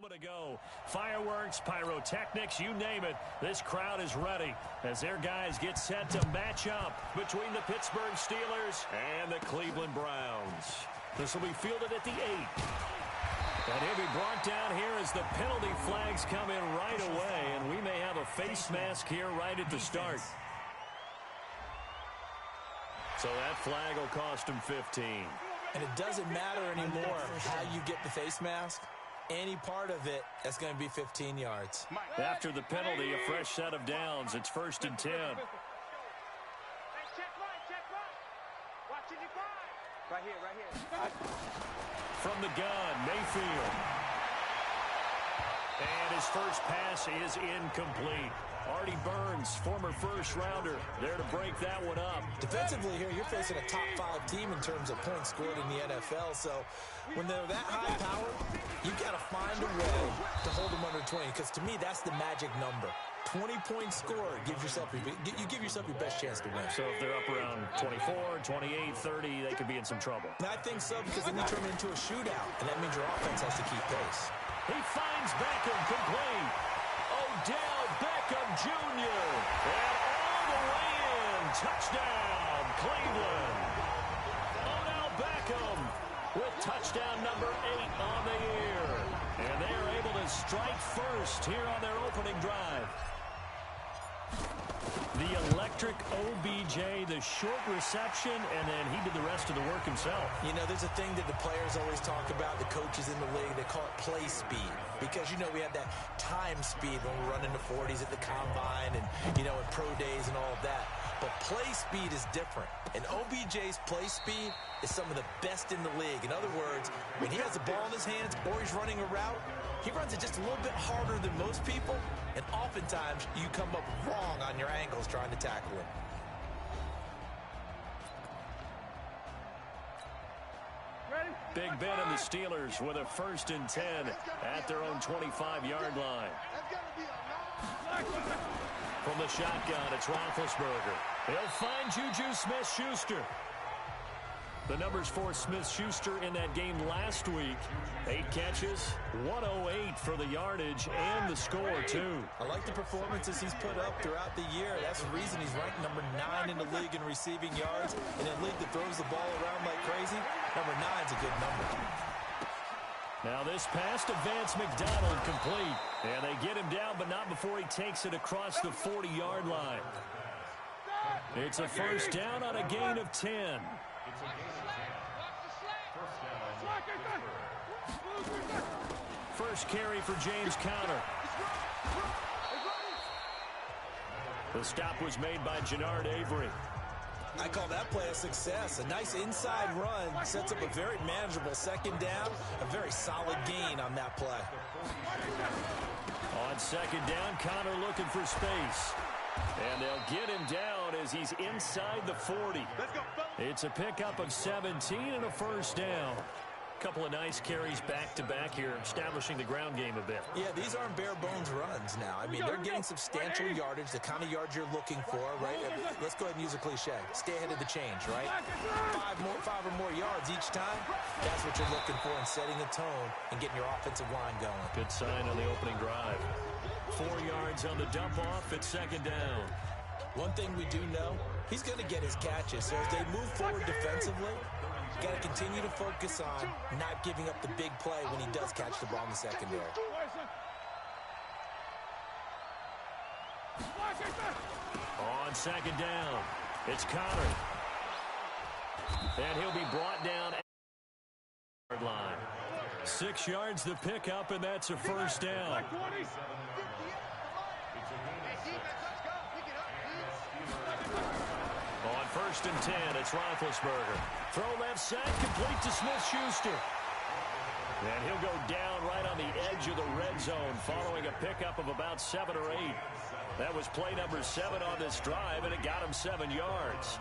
moment ago. Fireworks, pyrotechnics, you name it. This crowd is ready as their guys get set to match up between the Pittsburgh Steelers and the Cleveland Browns. This will be fielded at the 8. And he'll be brought down here as the penalty flags come in right away, and we may have a face mask here right at the start. So that flag will cost him 15. And it doesn't matter anymore how you get the face mask. Any part of it, that's going to be 15 yards. After the penalty, a fresh set of downs. It's 1st and 10. Right here. From the gun, Mayfield. And his first pass is incomplete. Artie Burns, former first-rounder, there to break that one up. Defensively here, you're facing a top-5 team in terms of points scored in the NFL. So when they're that high-powered, you got to find a way to hold them under 20. Because to me, that's the magic number. 20-point score gives yourself you give yourself your best chance to win. So if they're up around 24, 28, 30, they could be in some trouble. And I think so, because then you turn it into a shootout, and that means your offense has to keep pace. He finds Beckham complete. Odell Beckham Jr. And all the way in. Touchdown, Cleveland. Odell Beckham with touchdown number 8 on the year. And they are able to strike first here on their opening drive. The electric OBJ, the short reception, and then he did the rest of the work himself. You know, there's a thing that the players always talk about, the coaches in the league, they call it play speed. Because, you know, we have that time speed when we're running the 40s at the combine and, you know, at pro days and all of that. But play speed is different. And OBJ's play speed is some of the best in the league. In other words, when he has the ball in his hands or he's running a route, he runs it just a little bit harder than most people. And oftentimes, you come up wrong on your angles trying to tackle him. Big Ben and the Steelers with a 1st and 10 at their own 25-yard line. From the shotgun, it's Roethlisberger. He'll find Juju Smith-Schuster. The numbers for Smith-Schuster in that game last week. 8 catches, 108 for the yardage and the score, too. I like the performances he's put up throughout the year. That's the reason he's ranked number 9 in the league in receiving yards. In a league that throws the ball around like crazy, number 9's a good number. Now this pass to Vance McDonald complete. And they get him down, but not before he takes it across the 40-yard line. It's a first down on a gain of 10. First carry for James Conner. The stop was made by Jannard Avery. I call that play a success. A nice inside run sets up a very manageable second down. A very solid gain on that play. On second down, Conner looking for space. And they'll get him down as he's inside the 40. It's a pickup of 17 and a first down. Couple of nice carries back-to-back here, establishing the ground game a bit. Yeah, these aren't bare-bones runs now. I mean, they're getting substantial yardage, the kind of yards you're looking for, right? Let's go ahead and use a cliche. Stay ahead of the change, right? 5 or more yards each time. That's what you're looking for in setting a tone and getting your offensive line going. Good sign on the opening drive. 4 yards on the dump-off at second down. One thing we do know, he's going to get his catches. So as they move forward defensively, got to continue to focus on not giving up the big play when he does catch the ball in the secondary. On second down, it's Conner. And he'll be brought down at the yard line. 6 yards the pickup, and that's a first down. On 1st and 10, it's Roethlisberger. Throw left side, complete to Smith-Schuster. And he'll go down right on the edge of the red zone following a pickup of about 7 or 8. That was play number 7 on this drive, and it got him 7 yards.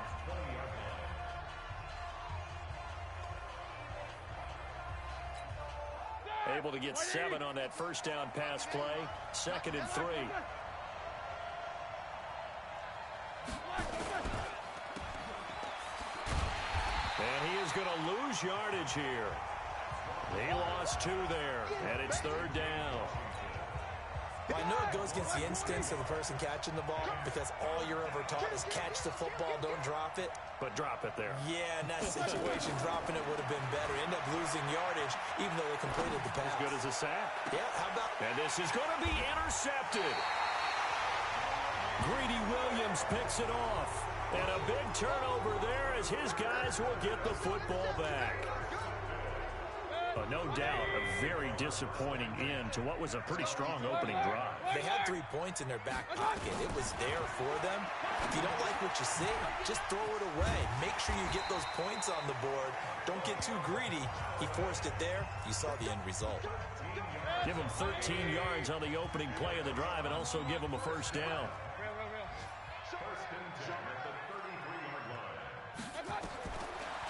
Able to get 7 on that first down pass play. 2nd and 3. And he is going to lose yardage here. He lost 2 there, and it's 3rd down. Well, I know it goes against the instincts of the person catching the ball because all you're ever taught is catch the football, don't drop it. But drop it there. Yeah, in that situation, dropping it would have been better. End up losing yardage, even though they completed the pass. As good as a sack. Yeah, how about... And this is going to be intercepted. Greedy Williams picks it off. And a big turnover there as his guys will get the football back. No doubt a very disappointing end to what was a pretty strong opening drive. They had 3 points in their back pocket. It was there for them. If you don't like what you see, just throw it away. Make sure you get those points on the board. Don't get too greedy. He forced it there. You saw the end result. Give him 13 yards on the opening play of the drive and also give him a 1st down.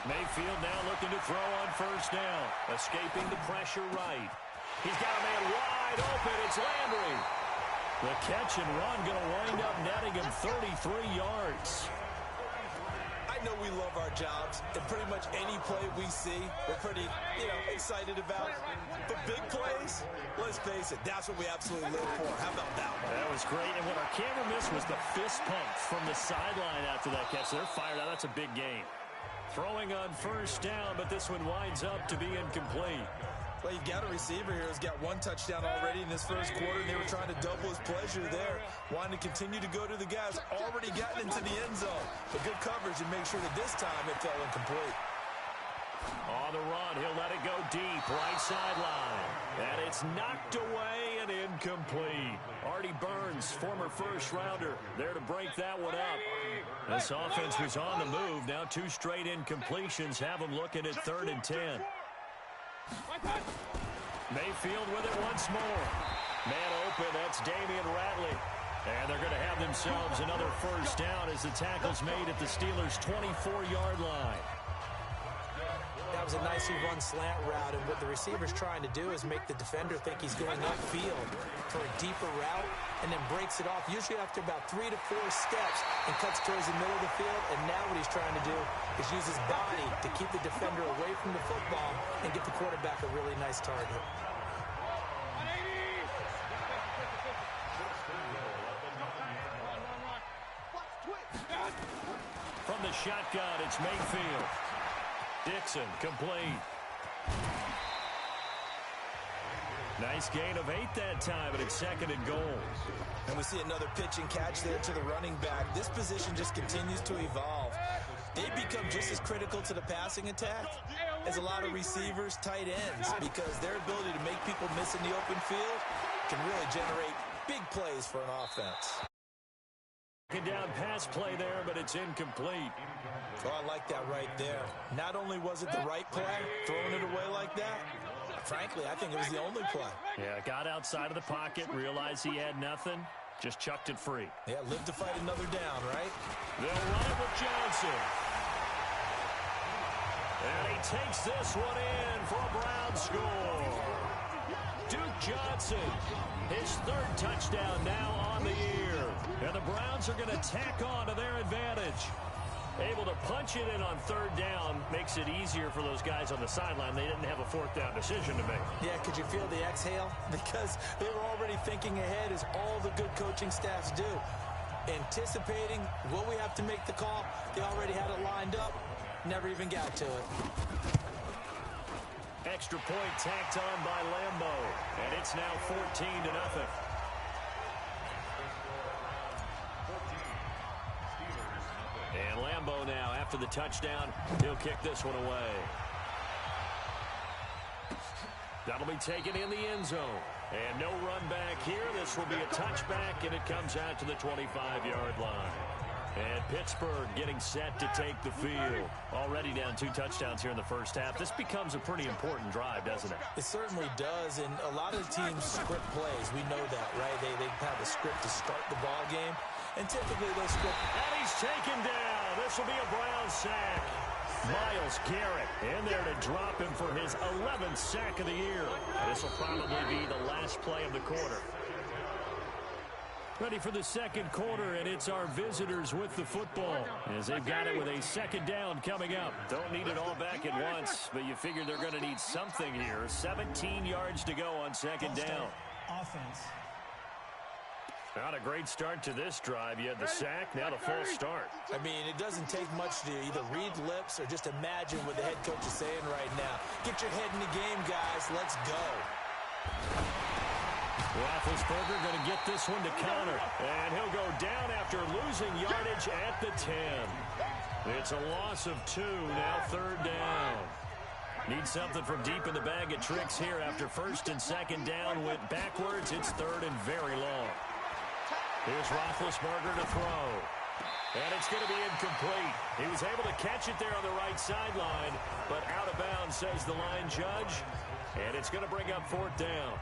Mayfield now looking to throw on 1st down. Escaping the pressure right. He's got a man wide open. It's Landry. The catch and run going to wind up netting him 33 yards. I know we love our jobs, and pretty much any play we see, we're pretty, excited about. But big plays, let's face it, that's what we absolutely live for. How about that one? That was great, and what our camera missed was the fist pump from the sideline after that catch. They're fired out. That's a big game. Throwing on 1st down, but this one winds up to be incomplete. Well, you've got a receiver here who's got 1 touchdown already in this 1st quarter, and they were trying to double his pleasure there. Wanting to continue to go to the guys already gotten into the end zone. But good coverage and make sure that this time it fell incomplete. On the run, he'll let it go deep, right sideline. And it's knocked away and incomplete. Artie Burns, former 1st-rounder, there to break that one up. This offense was on the move. Now 2 straight incompletions have them looking at 3rd and 10. Mayfield with it once more. Man open, that's Damian Ratley. And they're going to have themselves another 1st down as the tackle's made at the Steelers' 24-yard line. That was a nicely run slant route, and what the receiver's trying to do is make the defender think he's going upfield for a deeper route and then breaks it off, usually after about 3 to 4 steps, and cuts towards the middle of the field. And now what he's trying to do is use his body to keep the defender away from the football and get the quarterback a really nice target. From the shotgun, it's Mayfield. Dixon, complete. Nice gain of 8 that time, but it's 2nd and goal. And we see another pitch and catch there to the running back. This position just continues to evolve. They become just as critical to the passing attack as a lot of receivers, tight ends, because their ability to make people miss in the open field can really generate big plays for an offense. Down pass play there, but it's incomplete. Oh, I like that right there. Not only was it the right play, throwing it away like that, frankly, I think it was the only play. Yeah, got outside of the pocket, realized he had nothing, just chucked it free. Yeah, live to fight another down, right? They'll run it with Johnson. And he takes this one in for a Brown score. Duke Johnson, his 3rd touchdown now on the year. And the Browns are going to tack on to their advantage. Able to punch it in on 3rd down makes it easier for those guys on the sideline. They didn't have a 4th down decision to make. Yeah, could you feel the exhale? Because they were already thinking ahead, as all the good coaching staffs do. Anticipating, will we have to make the call? They already had it lined up. Never even got to it. Extra point tacked on by Lambo. And it's now 14-0. And Lambo now, after the touchdown, he'll kick this one away. That'll be taken in the end zone. And no run back here. This will be a touchback, and it comes out to the 25-yard line. And Pittsburgh getting set to take the field. Already down 2 touchdowns here in the 1st half. This becomes a pretty important drive, doesn't it? It certainly does, and a lot of the teams script plays. We know that, right? They have a script to start the ball game, and typically those script... And he's taken down. This will be a Brown sack. Myles Garrett in there to drop him for his 11th sack of the year. This will probably be the last play of the quarter. Ready for the second quarter, and it's our visitors with the football as they've got it with a second down coming up. Don't need it all back at once, but you figure they're going to need something here. 17 yards to go on second down. Offense. Not a great start to this drive. You had the sack, now the false start. I mean, it doesn't take much to either read lips or just imagine what the head coach is saying right now. Get your head in the game, guys. Let's go. Roethlisberger going to get this one to counter. And he'll go down after losing yardage at the 10. It's a loss of 2, now third down. Need something from deep in the bag of tricks here after first and second down went backwards. It's third and very long. Here's Roethlisberger to throw. And it's going to be incomplete. He was able to catch it there on the right sideline, but out of bounds, says the line judge. And it's going to bring up fourth down.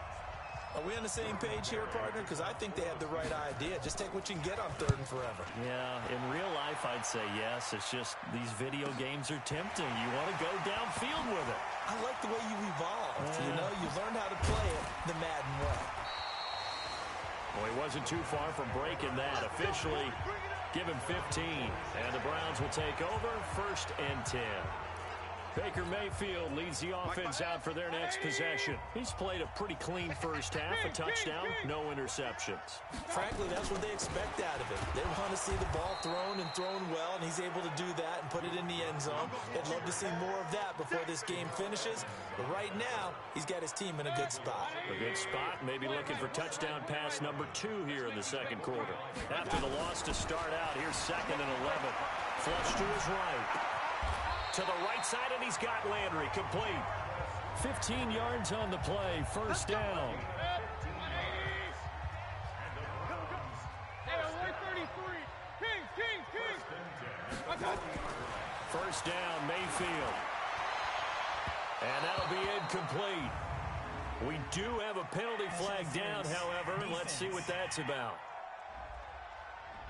Are we on the same page here, partner? Because I think they have the right idea. Just take what you can get on third and forever. Yeah, in real life, I'd say yes. It's just these video games are tempting. You want to go downfield with it. I like the way you evolved. You know, you learned how to play it the Madden way. Well, he wasn't too far from breaking that. Officially, give him 15. And the Browns will take over first and 10. Baker Mayfield leads the offense out for their next possession. He's played a pretty clean first half, a touchdown, no interceptions. Frankly, that's what they expect out of it. They want to see the ball thrown and thrown well, and he's able to do that and put it in the end zone. They'd love to see more of that before this game finishes. But right now, he's got his team in a good spot. A good spot, maybe looking for touchdown pass number 2 here in the second quarter. After the loss to start out, here's second and 11. Flush to his right. To the right side, and he's got Landry complete. 15 yards on the play, first down. First down, Mayfield. And that'll be incomplete. We do have a penalty flag down, however. Let's see what that's about.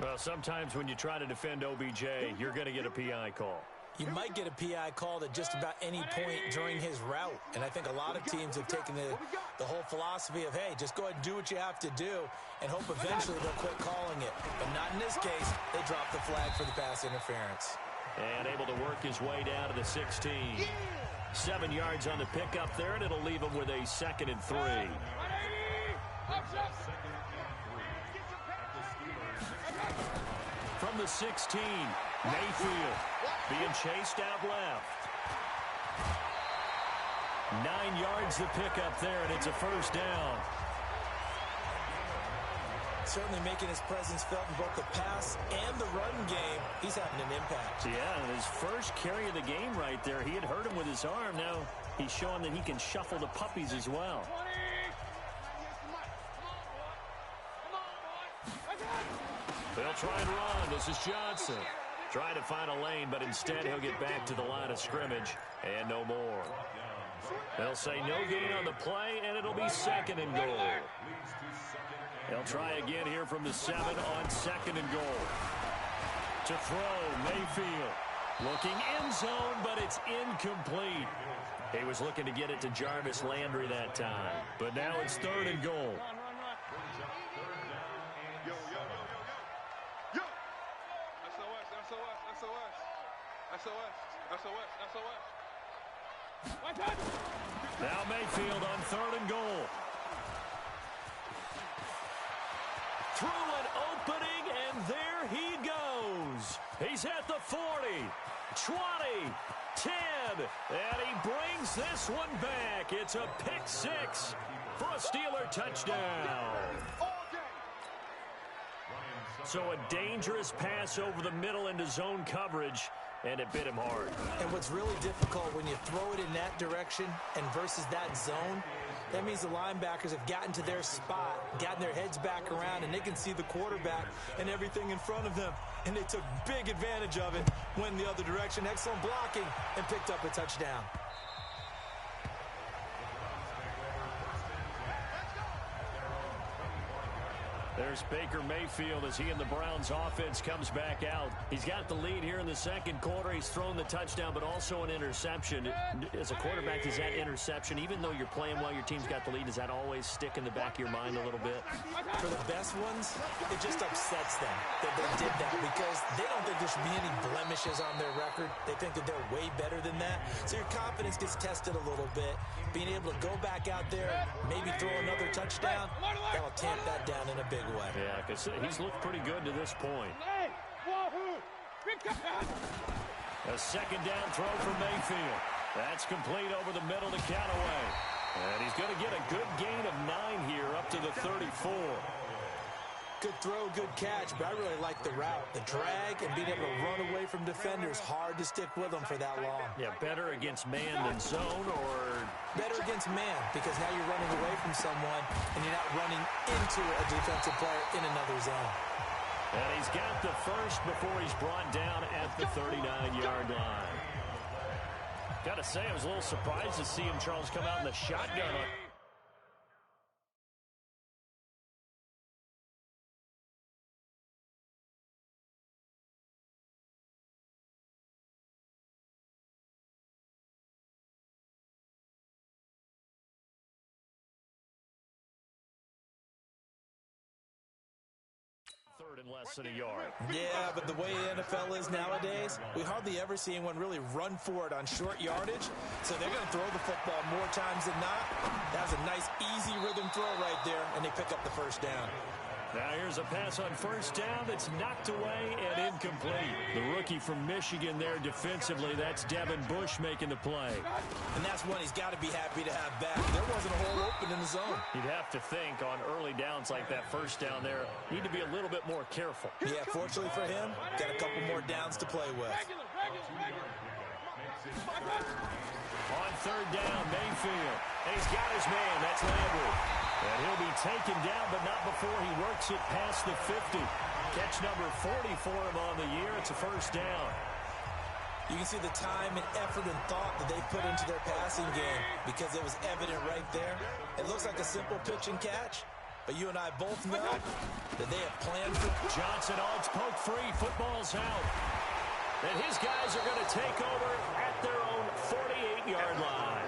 Well, sometimes when you try to defend OBJ, you're going to get a PI call. You might get a PI called at just about any point during his route. And I think a lot of teams have taken the whole philosophy of, hey, just go ahead and do what you have to do and hope eventually they'll quit calling it. But not in this case. They dropped the flag for the pass interference. And able to work his way down to the 16. 7 yards on the pickup there, and it'll leave him with a second and 3. From the 16, Mayfield being chased out left. 9 yards the pickup there, and it's a first down. Certainly making his presence felt in both the pass and the run game. He's having an impact. Yeah, his first carry of the game right there. He had hurt him with his arm. Now he's showing that he can shuffle the puppies as well. They'll try and run. This is Johnson. Trying to find a lane, but instead he'll get back to the line of scrimmage and no more. They'll say no gain on the play, and it'll be second and goal. They'll try again here from the 7 on second and goal. To throw, Mayfield. Looking end zone, but it's incomplete. He was looking to get it to Jarvis Landry that time. But now it's third and goal. Now Mayfield on third and goal. Through an opening, and there he goes. He's at the 40, 20, 10, and he brings this one back. It's a pick 6 for a Steeler touchdown. So a dangerous pass over the middle into zone coverage, and it bit him hard. And what's really difficult when you throw it in that direction and versus that zone, that means the linebackers have gotten to their spot, gotten their heads back around, and they can see the quarterback and everything in front of them. And they took big advantage of it, went the other direction, excellent blocking, and picked up a touchdown. There's Here's Baker Mayfield as he and the Browns offense comes back out. He's got the lead here in the second quarter. He's thrown the touchdown, but also an interception. As a quarterback, is that interception, even though you're playing while your team's got the lead, does that always stick in the back of your mind a little bit? For the best ones, it just upsets them that they did that because they don't think there should be any blemishes on their record. They think that they're way better than that. So your confidence gets tested a little bit. Being able to go back out there, maybe throw another touchdown, that'll tamp that down in a big way. Yeah, because he's looked pretty good to this point. A second down throw for Mayfield. That's complete over the middle to Callaway. And he's going to get a good gain of 9 here up to the 34. Good throw, good catch, but I really like the route. The drag and being able to run away from defenders, hard to stick with them for that long. Yeah, better against man than zone, or? Better against man, because now you're running away from someone and you're not running into a defensive player in another zone. And he's got the first before he's brought down at the 39-yard line. Got to say, I was a little surprised to see him, Charles, come out in the shotgun. Third and less than a yard. Yeah, but the way the NFL is nowadays, we hardly ever see anyone really run for it on short yardage. So they're going to throw the football more times than not. That was a nice, easy rhythm throw right there, and they pick up the first down. Now here's a pass on first down that's knocked away and incomplete. The rookie from Michigan there defensively. That's Devin Bush making the play. And that's one he's got to be happy to have back. There wasn't a hole open in the zone. You'd have to think on early downs like that first down there, need to be a little bit more careful. Yeah, fortunately for him, got a couple more downs to play with. On third down, Mayfield. And he's got his man. That's Landry. And he'll be taken down, but not before he works it past the 50. Catch number 40 for him on the year. It's a first down. You can see the time and effort and thought that they put into their passing game because it was evident right there. It looks like a simple pitch and catch, but you and I both know that they have planned for it. Johnson, it's poked free. Football's out. And his guys are going to take over at their own 48-yard line.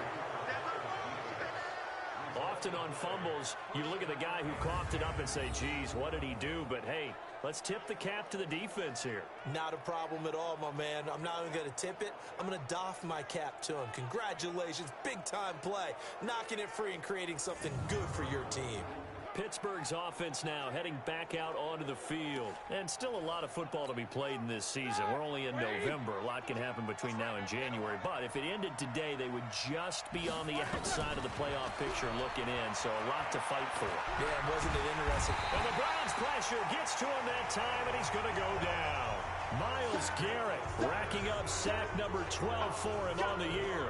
Often on fumbles, you look at the guy who coughed it up and say, geez, what did he do? But, hey, let's tip the cap to the defense here. Not a problem at all, my man. I'm not even going to tip it. I'm going to doff my cap to him. Congratulations, big-time play. Knocking it free and creating something good for your team. Pittsburgh's offense now heading back out onto the field. And still a lot of football to be played in this season. We're only in November. A lot can happen between now and January. But if it ended today, they would just be on the outside of the playoff picture looking in. So a lot to fight for. Yeah, wasn't it interesting? And the Browns pressure gets to him that time, and he's going to go down. Myles Garrett racking up sack number 12 for him on the year.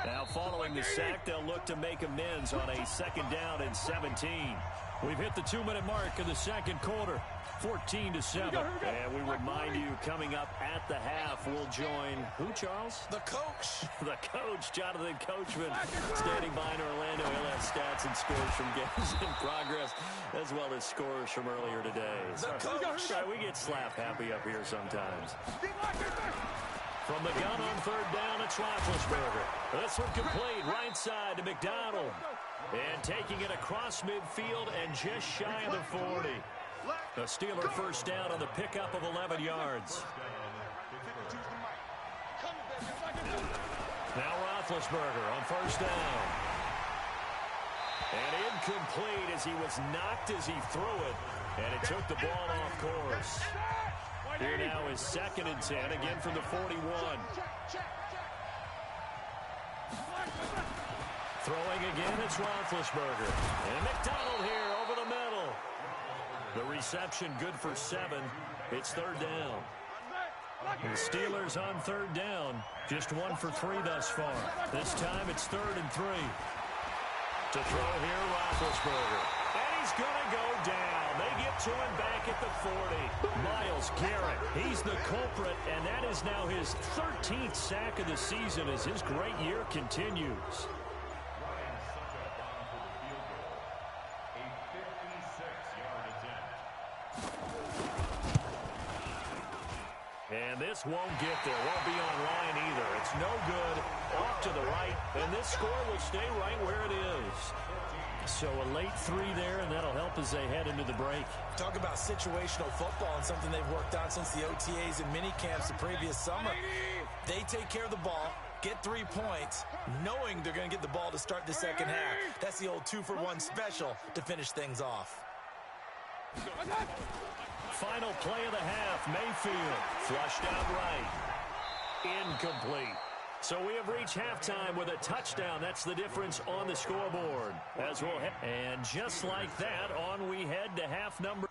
Now, following the sack, they'll look to make amends on a second down and 17. We've hit the 2-minute mark of the second quarter, 14-7. And we remind you, coming up at the half, we'll join who, Charles? The coach. The coach, Jonathan Coachman, standing by in Orlando. He'll have stats and scores from games in progress, as well as scores from earlier today. The coach. We get slap happy up here sometimes. From the gun on third down, it's Roethlisberger. This one complete, right side to McDonald. And taking it across midfield and just shy of the 40. The Steeler first down on the pickup of 11 yards. Now Roethlisberger on first down. And incomplete as he was knocked as he threw it. And it took the ball off course. Here now is 2nd and 10, again from the 41. Throwing again, it's Roethlisberger. And McDonald here over the middle. The reception good for 7. It's third down. The Steelers on third down. Just 1 for 3 thus far. This time it's 3rd and 3. To throw here, Roethlisberger. And he's going to go down. They get to him back at the 40. Myles Garrett, he's the culprit, and that is now his 13th sack of the season as his great year continues. And this won't get there. Won't be online either. It's no good. Off to the right. And this score will stay right where it is. So a late 3 there, and that'll help as they head into the break. Talk about situational football and something they've worked on since the OTAs and mini camps the previous summer. They take care of the ball, get 3 points, knowing they're going to get the ball to start the second half. That's the old 2-for-1 special to finish things off. Final play of the half. Mayfield flushed out right. Incomplete. So we have reached halftime with a touchdown. That's the difference on the scoreboard. And just like that, on we head to half number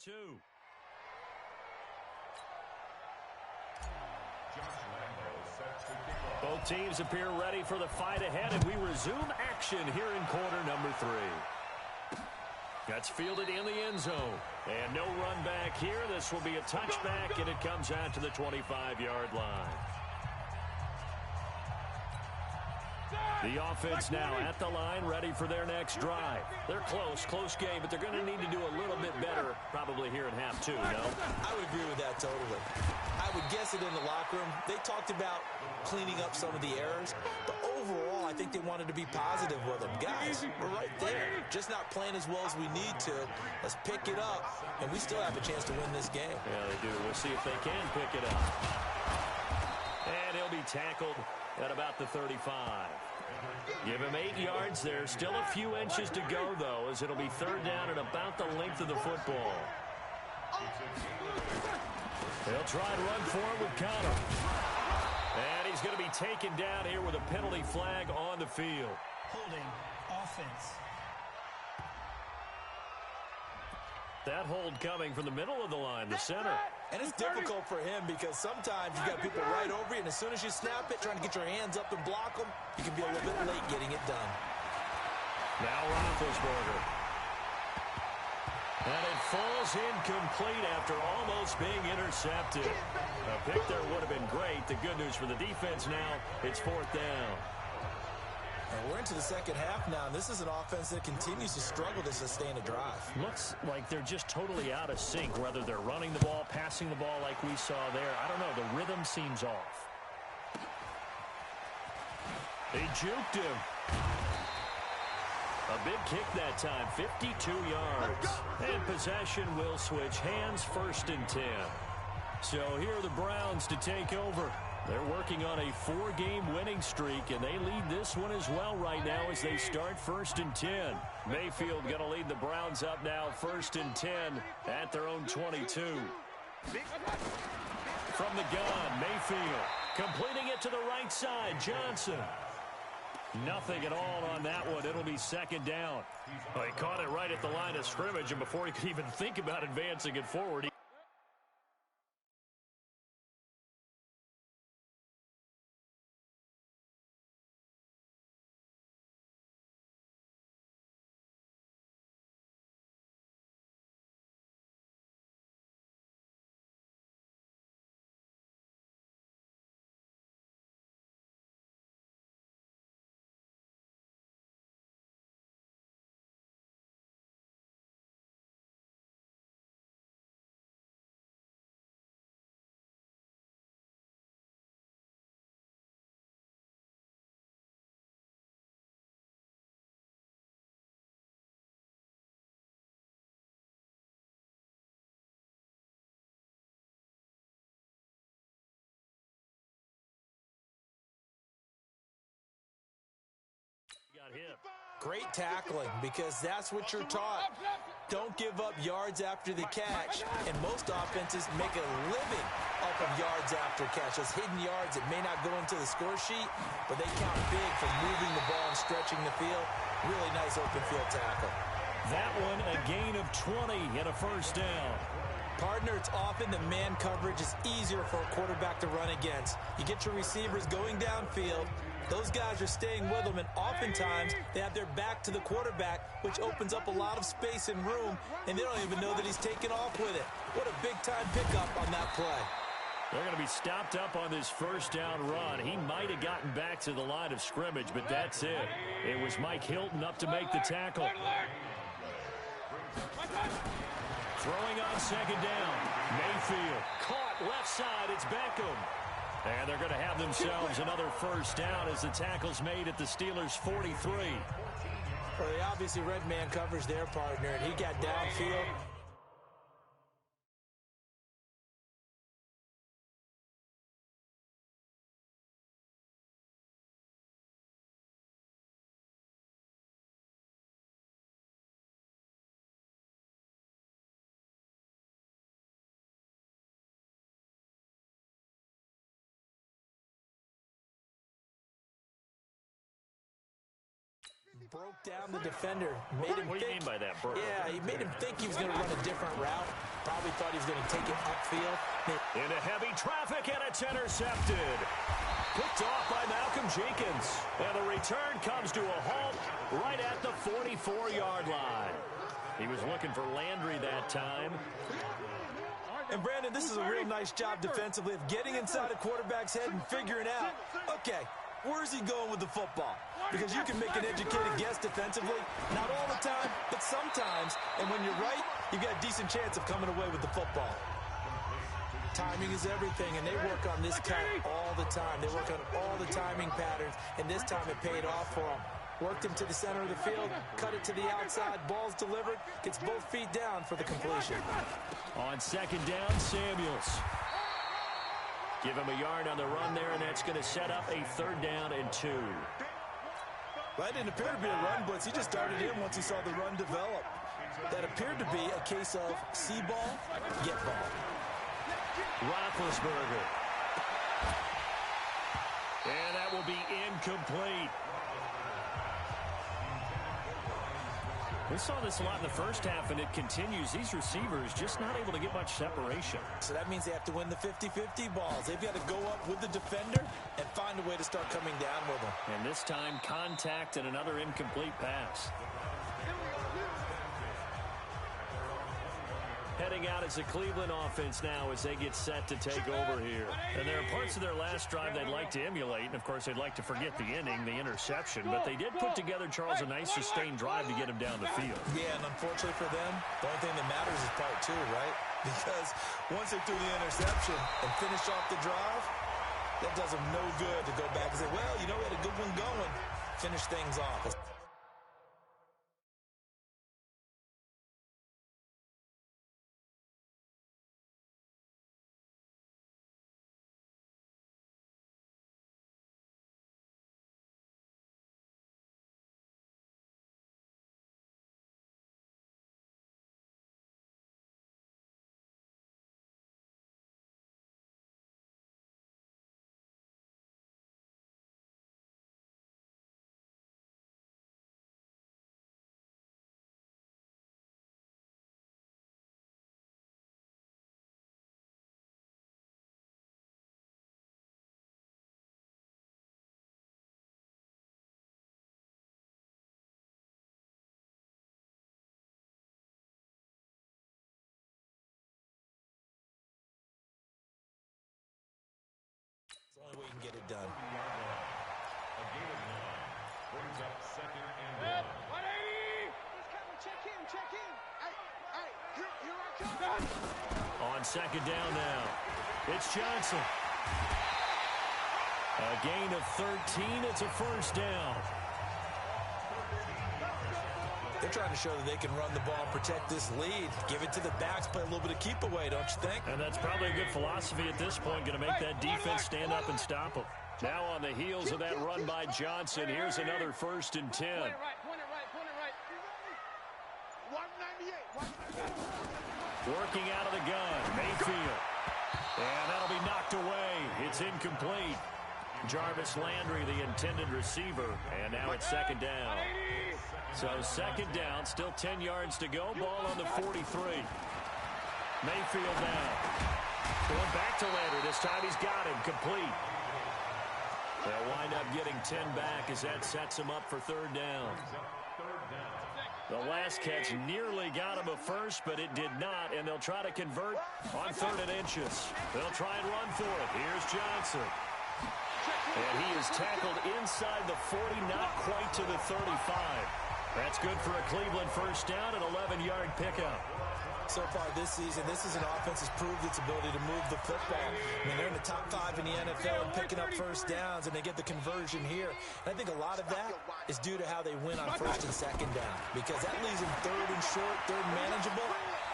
2. Both teams appear ready for the fight ahead, and we resume action here in quarter number 3. That's fielded in the end zone. And no run back here. This will be a touchback, and it comes out to the 25-yard line. The offense now at the line, ready for their next drive. They're close game, but they're going to need to do a little bit better probably here in half 2, no? I would agree with that totally. I would guess it in the locker room. They talked about cleaning up some of the errors, but overall, I think they wanted to be positive with them. Guys, we're right there. Just not playing as well as we need to. Let's pick it up, and we still have a chance to win this game. Yeah, they do. We'll see if they can pick it up. And he'll be tackled at about the 35. Give him 8 yards there. Still a few inches to go, though, as it'll be third down at about the length of the football. They'll try and run for it with Connor. And he's going to be taken down here with a penalty flag on the field. Holding offense. That hold coming from the middle of the line, the center. And it's difficult for him because sometimes you got people right over you, and as soon as you snap it, trying to get your hands up and block them, you can be a little bit late getting it done. Now Roethlisberger. And it falls incomplete after almost being intercepted. A pick there would have been great. The good news for the defense now, it's fourth down. And we're into the second half now, and this is an offense that continues to struggle to sustain a drive. Looks like they're just totally out of sync, whether they're running the ball, passing the ball like we saw there. I don't know. The rhythm seems off. They juked him. A big kick that time, 52 yards. And possession will switch hands, 1st and 10. So here are the Browns to take over. They're working on a 4-game winning streak, and they lead this one as well right now as they start 1st and 10. Mayfield going to lead the Browns up now, 1st and 10 at their own 22. From the gun, Mayfield completing it to the right side, Johnson. Nothing at all on that one. It'll be 2nd down. Well, he caught it right at the line of scrimmage, and before he could even think about advancing it forward, got hit. Great tackling, because that's what you're taught. Don't give up yards after the catch, and most offenses make a living off of yards after catch. Those hidden yards that may not go into the score sheet, but they count big for moving the ball and stretching the field. Really nice open field tackle. That one a gain of 20 and a 1st down. Partner, it's often the man coverage is easier for a quarterback to run against. You get your receivers going downfield. Those guys are staying with them, and oftentimes they have their back to the quarterback, which opens up a lot of space and room, and they don't even know that he's taken off with it. What a big-time pickup on that play. They're going to be stopped up on this 1st down run. He might have gotten back to the line of scrimmage, but that's it. It was Mike Hilton up to make the tackle. Throwing on 2nd down. Mayfield caught left side. It's Beckham. And they're going to have themselves another 1st down as the tackle's made at the Steelers' 43. Well, they obviously read man coverage their partner, and he got downfield. Broke down the defender. Made him what do you mean by that, bro? Yeah, he made him think he was going to run a different route. Probably thought he was going to take it upfield. Into heavy traffic, and it's intercepted. Picked off by Malcolm Jenkins. And the return comes to a halt right at the 44-yard line. He was looking for Landry that time. And, Brandon, this is a real nice job defensively of getting inside a quarterback's head and figuring out, okay, where's he going with the football? Because you can make an educated guess defensively, not all the time, but sometimes. And when you're right, you've got a decent chance of coming away with the football. Timing is everything, and they work on this cut all the time. They work on all the timing patterns, and this time it paid off for them. Worked him to the center of the field, cut it to the outside, ball's delivered, gets both feet down for the completion. On second down, Samuels. Give him a yard on the run there, and that's going to set up a 3rd down and 2. That didn't appear to be a run blitz. He just started in once he saw the run develop. That appeared to be a case of see ball, get ball. Roethlisberger. And that will be incomplete. We saw this a lot in the first half, and it continues. These receivers just not able to get much separation. So that means they have to win the 50-50 balls. They've got to go up with the defender and find a way to start coming down with them. And this time, contact and another incomplete pass. Heading out as the Cleveland offense now as they get set to take over here. And there are parts of their last drive they'd like to emulate. And, of course, they'd like to forget the inning, the interception. But they did put together, Charles, a nice sustained drive to get him down the field. Yeah, and unfortunately for them, the only thing that matters is part 2, right? Because once they threw the interception and finished off the drive, that does them no good to go back and say, well, you know, we had a good one going. Finish things off. It's the only way you can get it done. A gain of 1 brings up 2nd and 1. 180! Check in. Hey, here I come. On second down now, it's Johnson. A gain of 13. It's a 1st down. They're trying to show that they can run the ball and protect this lead. Give it to the backs, play a little bit of keep away, don't you think? And that's probably a good philosophy at this point, going to make that defense stand up and stop them. Now on the heels of that run by Johnson, here's another 1st and 10. Point it right. 198. Working out of the gun, Mayfield. And that'll be knocked away. It's incomplete. Jarvis Landry, the intended receiver. And now it's 2nd down. So 2nd down, still 10 yards to go. Ball on the 43. Mayfield now. Going back to Landry. This time he's got him. Complete. They'll wind up getting 10 back as that sets him up for 3rd down. The last catch nearly got him a first, but it did not, and they'll try to convert on 3rd and inches. They'll try and run for it. Here's Johnson. And he is tackled inside the 40, not quite to the 35. That's good for a Cleveland 1st down, an 11-yard pickup. So far this season, this is an offense that's proved its ability to move the football. I mean, they're in the top 5 in the NFL and picking up 1st downs, and they get the conversion here. And I think a lot of that is due to how they win on 1st and 2nd down, because that leaves them 3rd and short, 3rd and manageable.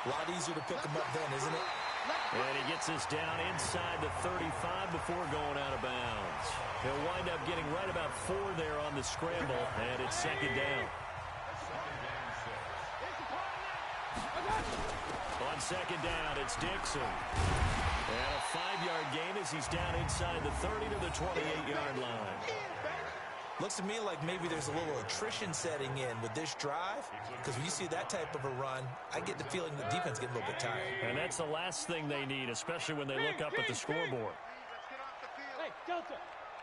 A lot easier to pick them up then, isn't it? And he gets us down inside the 35 before going out of bounds. He'll wind up getting right about 4 there on the scramble, and it's 2nd down. On 2nd down, it's Dixon. And a 5-yard gain as he's down inside the 30 to the 28-yard line. Looks to me like maybe there's a little attrition setting in with this drive, because when you see that type of a run, I get the feeling the defense getting a little bit tired. And that's the last thing they need, especially when they look up at the scoreboard. Hey, Delta.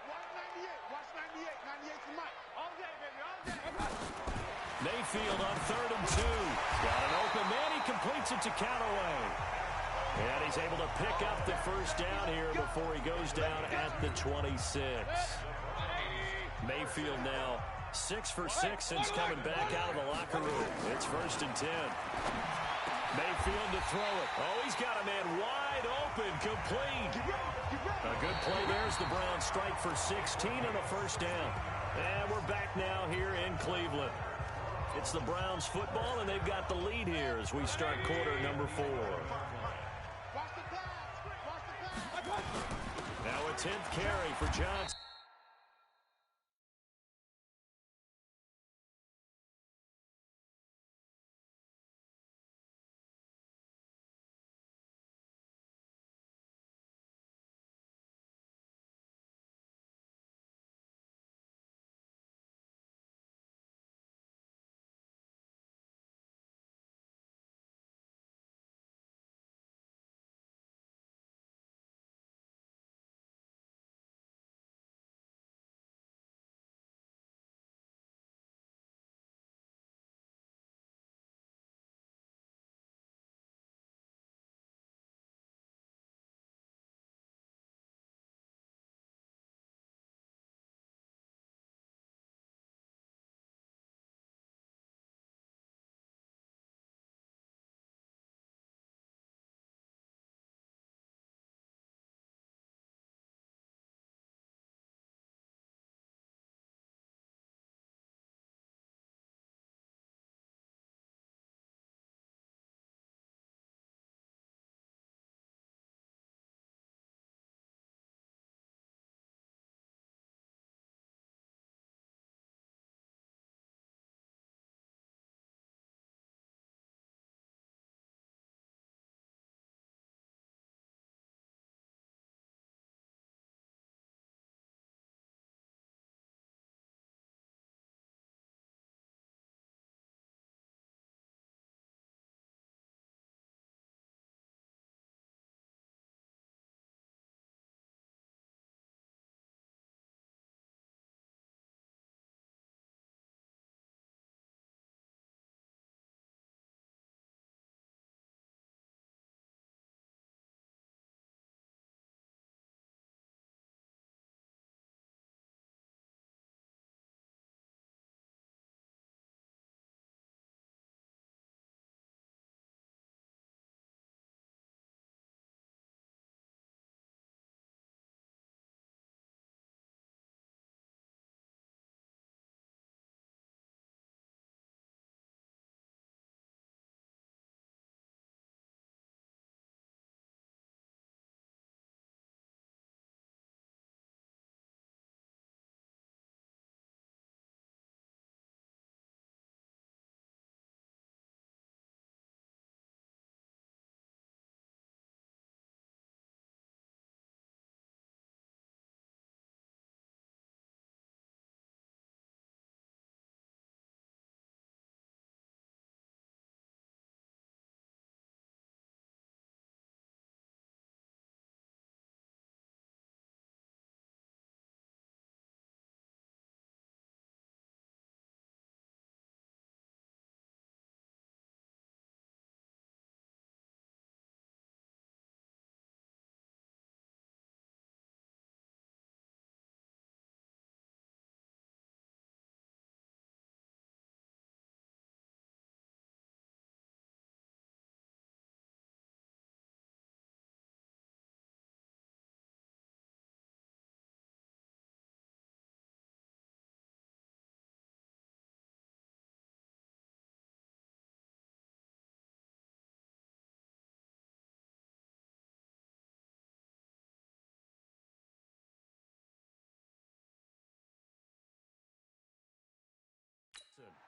Watch 98. Watch 98. 98 for Mike. All day, baby. All day. Mayfield on 3rd and 2. Got an open man. He completes it to Callaway. And he's able to pick up the first down here before he goes down at the 26. Mayfield now 6 for 6 since coming back out of the locker room. It's 1st and 10. Mayfield to throw it. Oh, he's got a man wide open, complete. A good play there as the Browns strike for 16 and a first down. And we're back now here in Cleveland. It's the Browns football, and they've got the lead here as we start quarter number 4. Now a 10th carry for Johnson.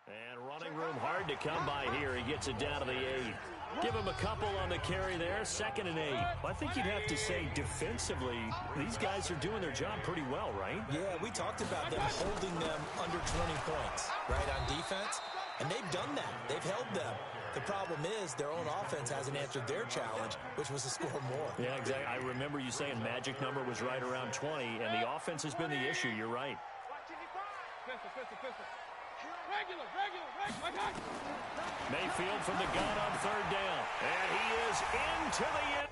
And running room hard to come by here. He gets it down to the 8. Give him a couple on the carry there, 2nd and 8. Well, I think you'd have to say defensively, these guys are doing their job pretty well, right? Yeah, we talked about them holding them under 20 points, right, on defense. And they've done that. They've held them. The problem is their own offense hasn't answered their challenge, which was to score more. Yeah, exactly. I remember you saying magic number was right around 20, and the offense has been the issue. You're right. Mayfield from the gun on 3rd down. And he is into the end.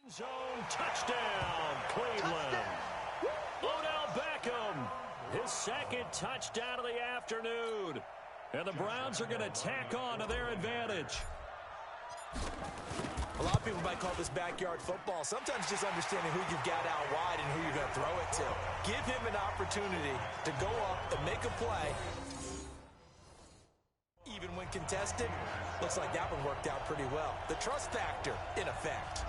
Zone touchdown, Cleveland. Odell Beckham, his 2nd touchdown of the afternoon. And the Browns are going to tack on to their advantage. A lot of people might call this backyard football. Sometimes just understanding who you've got out wide and who you're going to throw it to. Give him an opportunity to go up and make a play. Even when contested, looks like that one worked out pretty well. The trust factor in effect.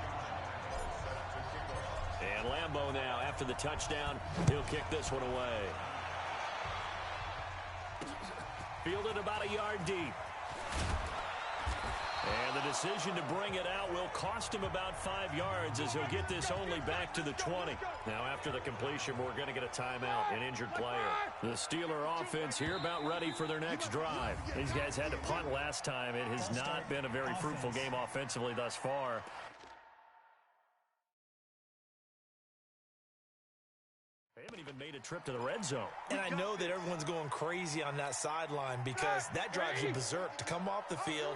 And Lambeau now, after the touchdown, he'll kick this one away. Fielded about a yard deep. And the decision to bring it out will cost him about 5 yards as he'll get this only back to the 20. Now, after the completion, we're going to get a timeout, an injured player. The Steeler offense here about ready for their next drive. These guys had to punt last time. It has not been a very fruitful game offensively thus far. They haven't even made a trip to the red zone. And I know that everyone's going crazy on that sideline because that drives you berserk to come off the field,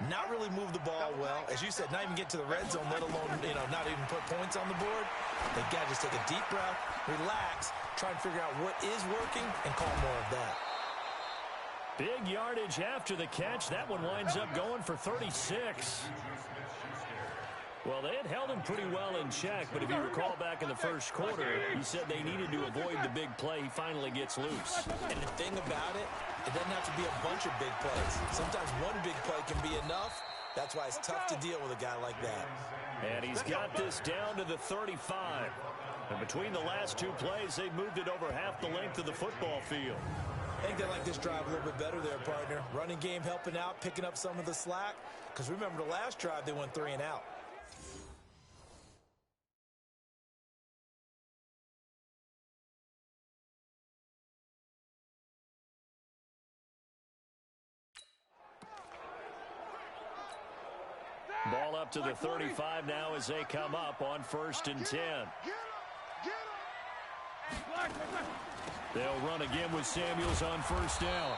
not really move the ball well. As you said, not even get to the red zone, let alone, not even put points on the board. They got to just take a deep breath, relax, try and figure out what is working, and call more of that. Big yardage after the catch. That one winds up going for 36. Well, they had held him pretty well in check, but if you recall back in the first quarter, he said they needed to avoid the big play. He finally gets loose. And the thing about it, it doesn't have to be a bunch of big plays. Sometimes one big play can be enough. That's why it's tough to deal with a guy like that. And he's got this down to the 35. And between the last 2 plays, they've moved it over half the length of the football field. I think they like this drive a little bit better there, partner. Running game helping out, picking up some of the slack. Because remember, the last drive, they went 3 and out. Ball up to the 35 now as they come up on 1st and 10. They'll run again with Samuels on 1st down.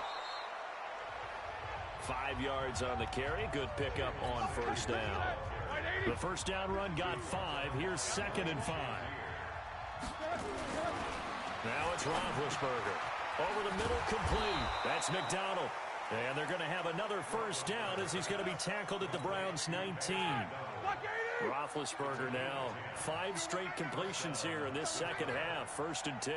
5 yards on the carry. Good pickup on 1st down. The 1st down run got 5. Here's 2nd and 5. Now it's Roethlisberger. Over the middle, complete. That's McDonald. And they're going to have another 1st down as he's going to be tackled at the Browns' 19. Roethlisberger now 5 straight completions here in this second half. 1st and 10.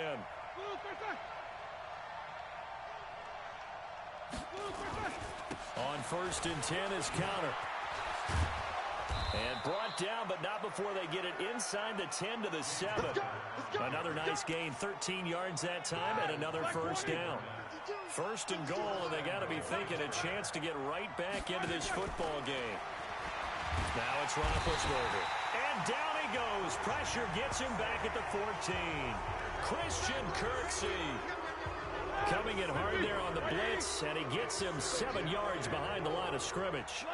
On 1st and 10 is counter. And brought down, but not before they get it inside the 10 to the 7. Another nice gain, 13 yards that time, and another 1st down. 1st and goal, and they got to be thinking a chance to get right back into this football game. Now it's Roethlisberger. And down he goes. Pressure gets him back at the 14. Christian Kirksey coming in hard there on the blitz, and he gets him 7 yards behind the line of scrimmage.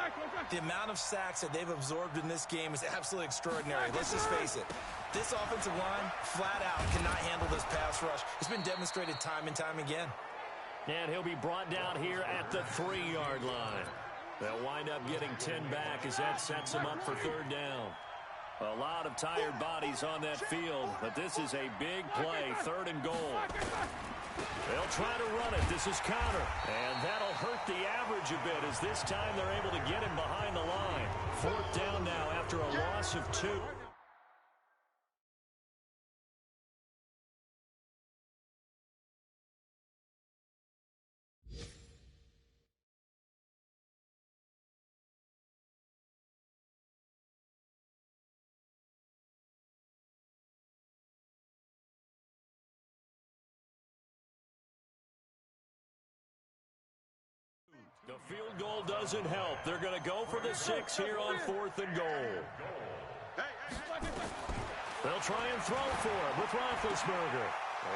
The amount of sacks that they've absorbed in this game is absolutely extraordinary. Let's just face it. This offensive line, flat out, cannot handle this pass rush. It's been demonstrated time and time again. And he'll be brought down here at the 3-yard line. They'll wind up getting 10 back as that sets them up for 3rd down. A lot of tired bodies on that field, but this is a big play, 3rd and goal. They'll try to run it. This is counter. And that'll hurt the average a bit as this time they're able to get him behind the line. 4th down now after a loss of 2. The field goal doesn't help. They're going to go for the 6 here on 4th and goal. They'll try and throw for it with Roethlisberger.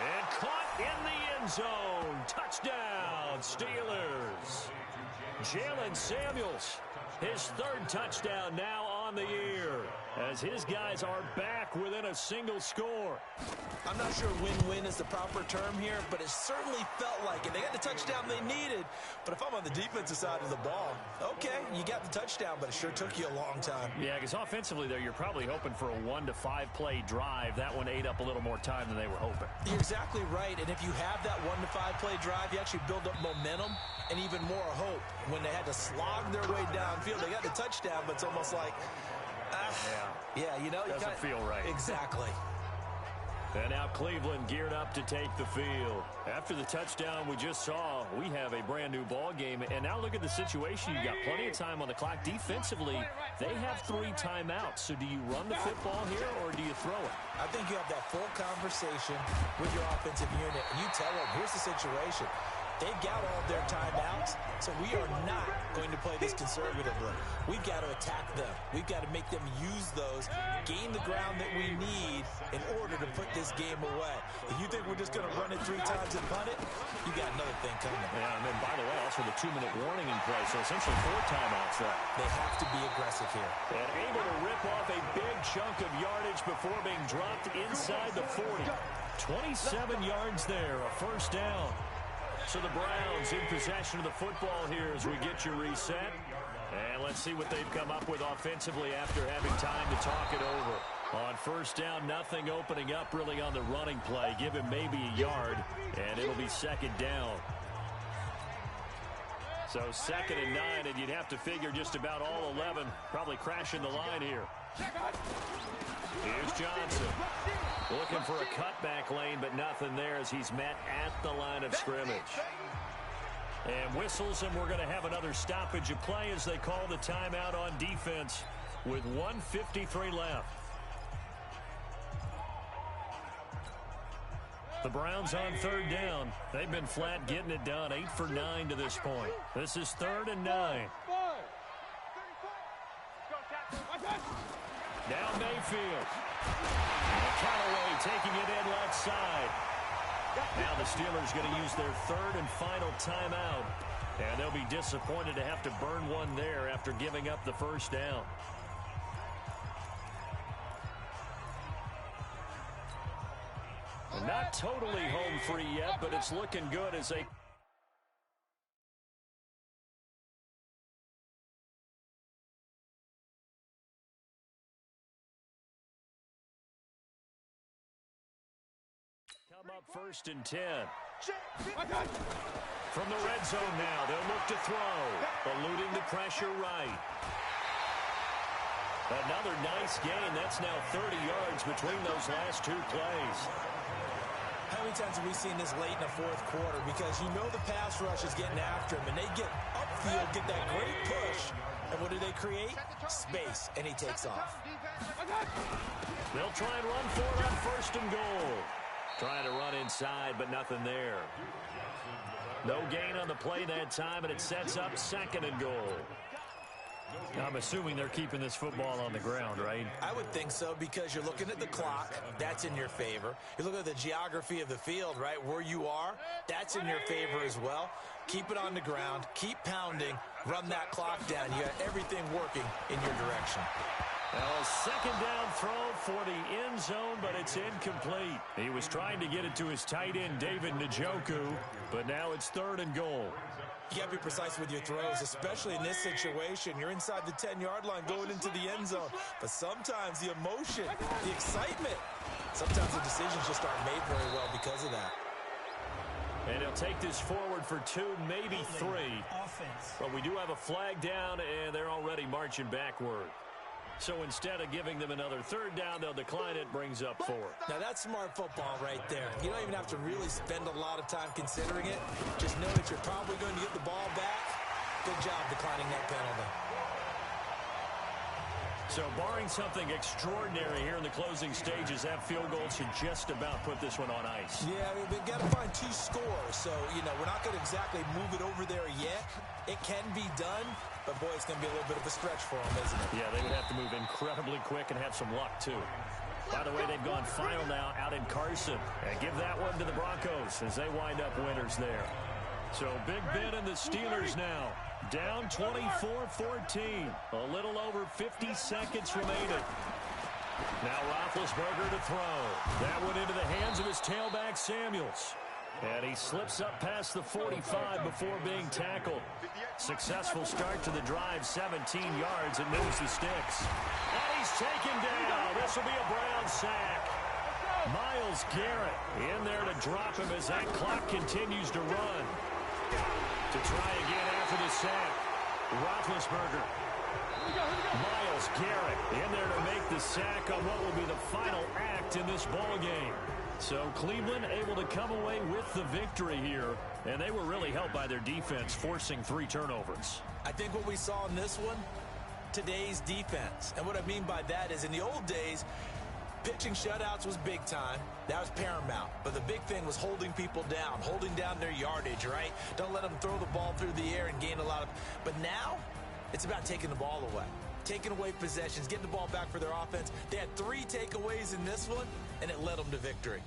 And caught in the end zone. Touchdown, Steelers. Jalen Samuels, his 3rd touchdown now on the year, as his guys are back within a single score. I'm not sure win-win is the proper term here, but it certainly felt like it. They got the touchdown they needed, but if I'm on the defensive side of the ball, okay, you got the touchdown, but it sure took you a long time. Yeah, because offensively there, you're probably hoping for a 1 to 5 play drive. That one ate up a little more time than they were hoping. You're exactly right, and if you have that 1 to 5 play drive, you actually build up momentum and even more hope. When they had to slog their way downfield, they got the touchdown, but it's almost like, yeah, you know, doesn't feel right. Exactly. And now Cleveland geared up to take the field. After the touchdown we just saw, we have a brand new ball game. And now look at the situation. You've got plenty of time on the clock. Defensively, they have 3 timeouts. So do you run the football here or do you throw it? I think you have that full conversation with your offensive unit, and you tell them, here's the situation. They've got all of their timeouts, so we are not going to play this conservatively. We've got to attack them. We've got to make them use those, gain the ground that we need in order to put this game away. If you think we're just going to run it 3 times and punt it, you got another thing coming. Yeah, and then, by the way, also the 2-minute warning in play, so essentially 4 timeouts left. They have to be aggressive here. And able to rip off a big chunk of yardage before being dropped inside the 40. 27 yards there, a 1st down. So the Browns in possession of the football here as we get your reset. And let's see what they've come up with offensively after having time to talk it over. On 1st down, nothing opening up really on the running play. Give him maybe a yard, and it'll be 2nd down. So 2nd and 9, and you'd have to figure just about all 11 probably crashing the line here. Here's Johnson. Looking for a cutback lane, but nothing there as he's met at the line of scrimmage. And whistles, and we're going to have another stoppage of play as they call the timeout on defense with 1:53 left. The Browns on 3rd down. They've been flat getting it done, 8 for 9 to this point. This is 3rd and 9. Now Mayfield. Callaway taking it in left side. Now the Steelers going to use their 3rd and final timeout. And they'll be disappointed to have to burn one there after giving up the 1st down. Not totally home free yet, but it's looking good as they... Come up 1st and 10. From the red zone now, they'll look to throw. Eluding the pressure right. Another nice gain. That's now 30 yards between those last 2 plays. How many times have we seen this late in the 4th quarter? Because you know the pass rush is getting after him, and they get upfield, get that great push, and what do they create? Space, and he takes off. They'll try and run for it on 1st and goal. Trying to run inside, but nothing there. No gain on the play that time, and it sets up 2nd and goal. I'm assuming they're keeping this football on the ground, right? I would think so, because you're looking at the clock. That's in your favor. You look at the geography of the field, right, where you are. That's in your favor as well. Keep it on the ground. Keep pounding. Run that clock down. You got everything working in your direction. Well, second down throw for the end zone, but it's incomplete. He was trying to get it to his tight end, David Njoku, but now it's 3rd and goal. You got to be precise with your throws, especially in this situation. You're inside the 10-yard line going into the end zone. But sometimes the emotion, the excitement, sometimes the decisions just aren't made very well because of that. And he'll take this forward for 2, maybe 3. Offense. But we do have a flag down, and they're already marching backward. So instead of giving them another 3rd down, they'll decline it, brings up 4. Now, that's smart football right there. You don't even have to really spend a lot of time considering it. Just know that you're probably going to get the ball back. Good job declining that penalty. So barring something extraordinary here in the closing stages, that field goal should just about put this one on ice. Yeah, we've got to find 2 scores. So, we're not going to exactly move it over there yet. It can be done. But, boy, it's going to be a little bit of a stretch for them, isn't it? Yeah, they would have to move incredibly quick and have some luck, too. By the way, they've gone final now out in Carson. And give that one to the Broncos as they wind up winners there. So Big Ben and the Steelers now down 24-14. A little over 50 seconds remaining. Now Roethlisberger to throw. That one into the hands of his tailback, Samuels. And he slips up past the 45 before being tackled. Successful start to the drive, 17 yards, and moves the sticks. And he's taken down. This will be a Brown sack. Myles Garrett in there to drop him as that clock continues to run. To try again after the sack, Roethlisberger. Myles Garrett in there to make the sack on what will be the final act in this ball game. So Cleveland able to come away with the victory here, and they were really helped by their defense, forcing 3 turnovers. I think what we saw in this one, today's defense. And what I mean by that is in the old days, pitching shutouts was big time. That was paramount. But the big thing was holding people down, holding down their yardage, right? Don't let them throw the ball through the air and gain a lot of... But now, it's about taking the ball away. Taking away possessions, getting the ball back for their offense. They had 3 takeaways in this one, and it led them to victory.